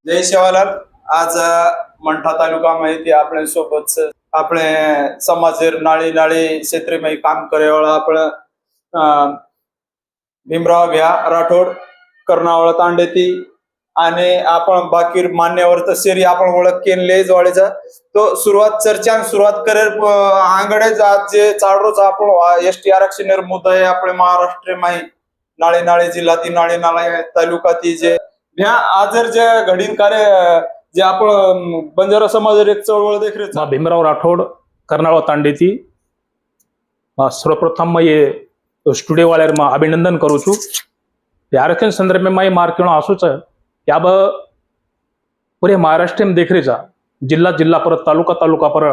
जय सेवालाल. आज मंठा तालुका माहिती આપણે સોબત આપણે સમાજેર નાળી નાળી ક્ષેત્રમાં કામ કરેવાળા આપણે ભીમરાવ ભ્યા રાઠોડ कर्नावळ तांडेती आणि आपण बाकी मान्यवर तसेरी आपण ओळख केली लेज वाळेचा तो सुरुवात चर्चान सुरुवात करेल आंगडे आज जे चाडरोज आपण एसटी आरक्षण मुद्दा आहे आपले महाराष्ट्र माही नाळे नाळे जिल्हाती नाळे नाळे तालुकाती जे ह्या आजर जे घडीन कार्य जे आपण बंजारा समाज एक चळवळ देखरेच भीमराव राठोड कर्नावळ तांडेती सर्वप्रथम मैं ये स्टूडियो वाले अभिनंदन करू छू आरक्षण संदर्भ में मैं मार्केट आसूच याब पूरे महाराष्ट्र में देख रहे जा जिला जिला पर तालुका तालुका पर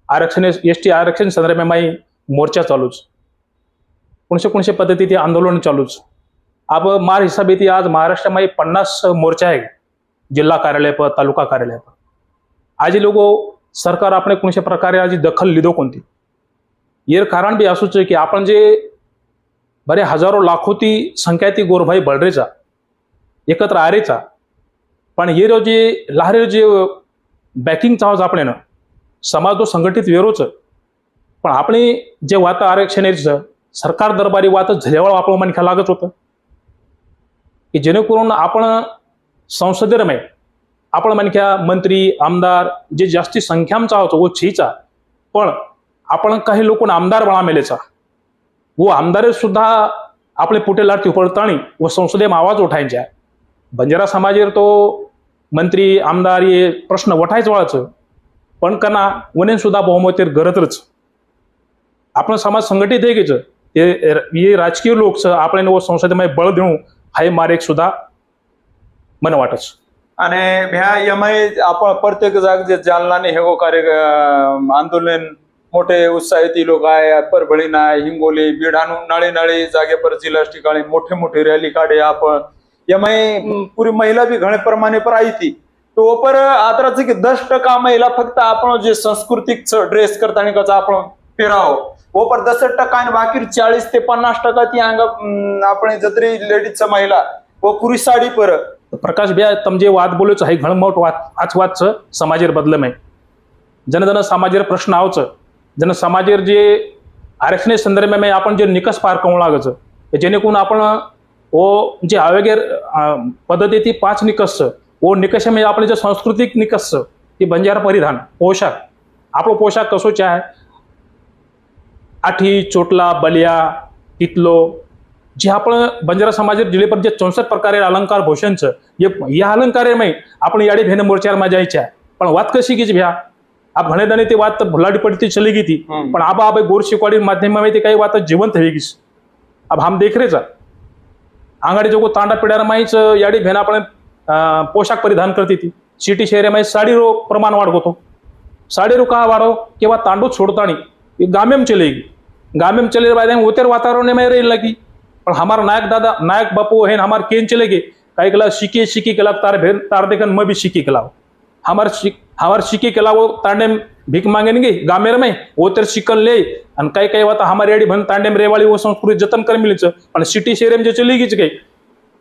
आरक्षण एसटी आरक्षण संदर्भ में मैं मोर्चा चालूच कोणशे पद्धति ते आंदोलन चालूच अब मार हिसाब थी आज महाराष्ट्र में 50 मोर्चा है जिला कार्यालय पर तालुका कार्यालय पर आज लोगों सरकार अपने कोणशे प्रकारे आज दखल लीधो कोणती ये कारण भी आसूच की आपण जे बरे हजारों लाखों ती संख्या ती गोरभाई बळरेचा एकत्र आरेचा पण ये जे लहारे जे बॅकिंग चाहत आपले ना समाज तो संघटित वेरोच पण आपले जे वात आरक्षणाचं सरकार दरबारी वात झेलेवाळ आपण मनख्या लागत होतं की जेणेकरून आपण संसदेरमय आपण मनख्या मंत्री आमदार जे जास्ती संख्याम चाहतो वो छीचा पण आपण काही लोक आमदार बना मेलेचा वो आमदार सुद्धा आपले पुटे लाटी पडताणी व संसदेम आवाज उठायचा बंजारा समाजेर तो मंत्री आमदार ये प्रश्न वठायच वाळाचं पण कना वने सुद्धा बहुमतेर गरजच आपण समाज संघटित आहे गेच ये राजकीय लोक आपण वो संसदेमध्ये बळ देऊ हाय मारेक सुद्धा मन वाटच आणि ह्या यमाई आपण प्रत्येक जाग जे जालनाने हे कार्य आंदोलन मोठे उत्साहित लोक आहे परभणी नाही हिंगोली बीड आणून नाळे नाळे जागे पर जिल्हा ठिकाणी मोठे मोठे रॅली काढे आपण यमाई पूरी महिला भी घणे प्रमाणे पर आई थी तो पर आदराच की 10% महिला फक्त आपण जे सांस्कृतिक ड्रेस करताना कसा आपण पेराव वो पर 10% आणि बाकी 40 ते 50% ती अंग आपण जत्री लेडीज महिला वो पूरी साडी पर प्रकाश भैया तम जे वाद बोलो है घणमोट आज वाच समाजेर बदलम है जन समाजेर प्रश्न आवच जन समाजेर जे आरक्षण संदर्भ में आपण जे निकष पार करू लागच जेणेकरून आपण वो जे आवेगेर पद्धती ती 5 निकष वो निकष में आपले जे सांस्कृतिक निकष ती बंजारा परिधान पोशाख आपलो पोशाख कसो आहे आठी चोटला बलिया तितलो जे आपण बंजारा समाज जिले पर जे 64 प्रकारे अलंकार भूषण या अलंकार में आपण याडी भेन मोर्चार में जायच्या पण वात कशी की भ्या आप घणे दणे ते वात भुलाडी पड़ती चली गई थी पण अब आप गोर शिकवाड़ी माध्यम में ते काही वात जीवंत है गई अब हम देख रहे जा आंगड़ी जो तांडा पिड़ार माईच याडी भेन आपण पोशाक परिधान करती थी सिटी शहर में साड़ी रो प्रमाण वाढतो साड़ी रो का वाढो केवा तांडो छोड़तानी गामेम चलेगी गामेम चले बाद उतर वातावरण में रही लगी पर हमारा नायक दादा नायक बापू है हमारे केन चले गए कई कला शिकी कला तार देखन मैं भी शिकी कलाओ हमार शिकी कलाओ तांडे भीख मांगेंगे गामेर में वो तर शिकन ले कई कई वाता हमारी याडी भन तांडे में रेवाड़ी वो संस्कृति जतन कर मिलीच पण सिटी शहर में जो चली गई गई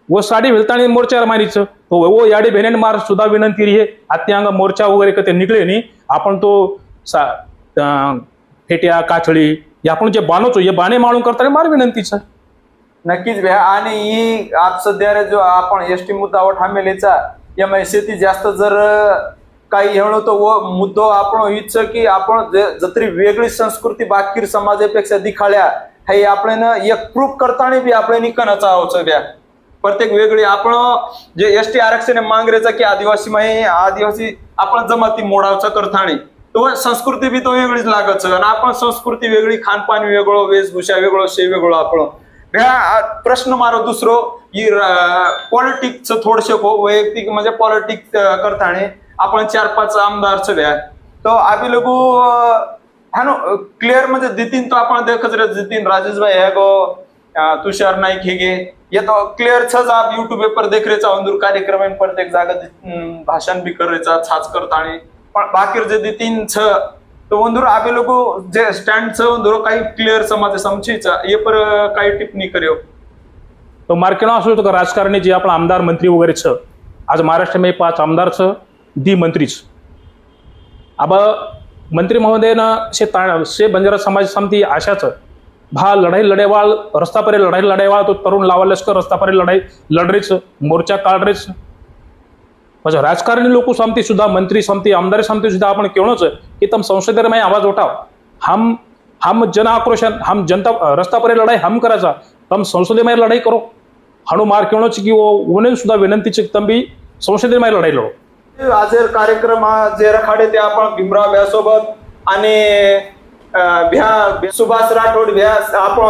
वो साड़ी भेलतानी मोर्चा मारीच तो वो याडी भेने मार सुधा विनंती रही है आत्यांग मोर्चा वगैरह कते निकले नहीं आपण तो फेट्या काछड़ी या आपण जे बाणोचो ये बाणे माळून करताना मार विनंतीच नक्कीच भ्या आणि ही आज सध्या जो आपण एसटी मुद्दा ठामेलेचा या मैसेती जास्त जर काही हेणो तो वो मुद्दो आपण इच्छ की आपण जत्री वेगळी संस्कृती बाकी समाजापेक्षा दिखाळ्या हे आपण एक प्रूफ करताना बी आपण निकनाचा आवच भ्या प्रत्येक वेगळी आपण जे एसटी आरक्षण मांगरेचा की आदिवासी आपण जमाती मोडावचा करताना तो संस्कृती बी तो वेगळीच लागत आणि आपण संस्कृती वेगळी खानपान वेगळो वेशभूषा वेगळो शे वेगळो आपण प्रश्न मारो दुसरो पॉलिटिक्स थोडसे वैयक्तिक म्हणजे पॉलिटिक्स करताना आपण 4-5 आमदार भ्या तो आम्ही लोक हानो क्लिअर म्हणजे दितीन तो आपण देखत दितीन राजेश भाई है गो तुषार नाईक हे गे ये तो क्लियर छज आप यूट्यूब पर देख रहे अंदूर कार्यक्रम में प्रत्येक जागा भाषण भी कर रहे छाच करताना पण बाकी जे दितीन छ तो अंदूर आवे लोग जे स्टैंड छ अंदूर काही क्लियर समाज समझीचा ये पर काही टिप्पणी करियो तो मार्केट असो तो राजकारणी जे आपण आमदार मंत्री वगैरे छ आज महाराष्ट्र में 5 आमदार छ, दी मंत्रीच अब मंत्री महोदय से बंजारा समाज समिति आशा छ भा लड़ाई लड़ेवाल रस्ता पर लड़ाई लड़ेवाल तो तरुण लावा लश्कर रस्ता पर लड़ाई लड़ रही छ, मोर्चा काढ रही छ। પછી રાજકારણી લોકો સામતી સુધા મંત્રી સામતી આમદાર સામતી સુધા આપણે કહેણો છે કે તમે સંસદમાં આવાજ ઉઠાવો, हम जन आक्रोशन हम जनता रस्ता पर लड़ाई हम करायचा, તમે સંસદમાં લડાઈ કરો। હાણો માર કહેણો છે કે ઓને સુધા વિનંતી છે કે તમે બી સંસદમાં લડાઈ લડો। आज कार्यक्रम जे रखाडे ते आपण भीमराव भ्यासोबत आणि सुभाष राठोड भ्या आपण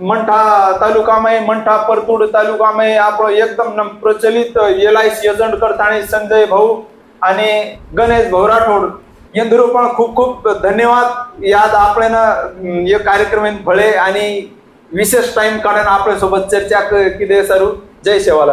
मंठा तालुकाમાં मंठा परतूड तालुकाમાં આપણો એકદમ प्रचलित LIC एजंट करताना संजय भाऊ आणि गणेश भाऊ राठोड यांदरो पण खूप खूप धन्यवाद। याद आपल्याला या कार्यक्रमात भळे आणि विशेष टाइम काढून आपल्या सोबत चर्चा केली सरू। जय सेवालाल।